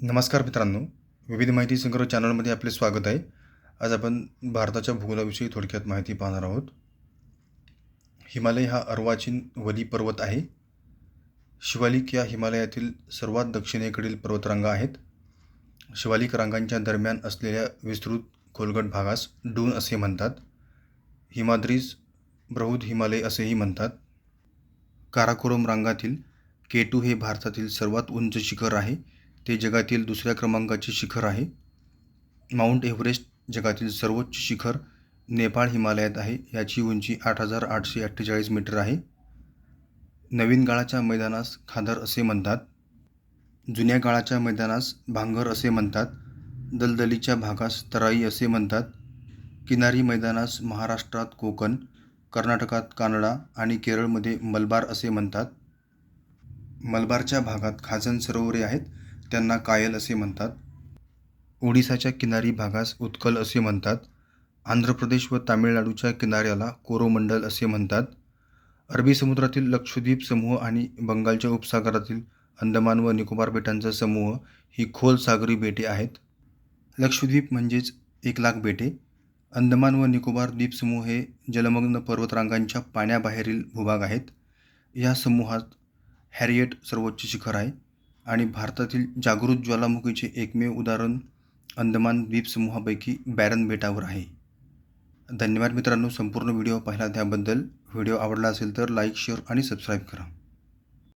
नमस्कार मित्रांनो, विविध माहिती संग्रह चॅनलमध्ये आपले स्वागत आहे. आज आपण भारताच्या भूगोलाविषयी थोडक्यात माहिती पाहणार आहोत. हिमालय हा अर्वाचीन वली पर्वत आहे. शिवालिक या हिमालयातील सर्वात दक्षिणेकडील पर्वतरांगा आहेत. शिवालिक रांगांच्या दरम्यान असलेल्या विस्तृत खोलगट भागास डून असे म्हणतात. हिमाद्रीस बृहद हिमालय असेही म्हणतात. काराकोरम रांगातील K2 हे भारतातील सर्वात उंच शिखर आहे. ते जगातील दुसऱ्या क्रमांकाचे शिखर आहे. माउंट एव्हरेस्ट जगातील सर्वोच्च शिखर नेपाळ हिमालयात आहे. याची उंची 8,848 मीटर आहे. नवीन गाळाच्या मैदानास खादर असे म्हणतात. जुन्या गाळाच्या मैदानास भांगर असे म्हणतात. दलदलीच्या भागास तराई असे म्हणतात. किनारी मैदानास महाराष्ट्रात कोकण, कर्नाटकात कानडा आणि केरळमध्ये मलबार असे म्हणतात. मलबारच्या भागात खाजन सरोवरे आहेत, त्यांना कायल असे म्हणतात. ओडिसाच्या किनारी भागास उत्कल असे म्हणतात. आंध्र प्रदेश व तामिळनाडूच्या किनाऱ्याला कोरोमंडल असे म्हणतात. अरबी समुद्रातील लक्षद्वीप समूह आणि बंगालच्या उपसागरातील अंदमान व निकोबार बेटांचा समूह ही खोल सागरी बेटे आहेत. लक्षद्वीप म्हणजेच 1,00,000 बेटे. अंदमान व निकोबार द्वीपसमूह हे जलमग्न पर्वतरांगांच्या पाण्याबाहेरील भूभाग आहेत. या समूहात हॅरिएट सर्वोच्च शिखर आहे आणि भारतातील जागृत ज्वालामुखीचे एकमेव उदाहरण अंदमान द्वीपसमूहापैकी बॅरन बेटावर आहे. धन्यवाद मित्रांनो, संपूर्ण व्हिडिओ पाहिला त्याबद्दल. व्हिडिओ आवडला असेल तर लाईक, शेअर आणि सबस्क्राईब करा.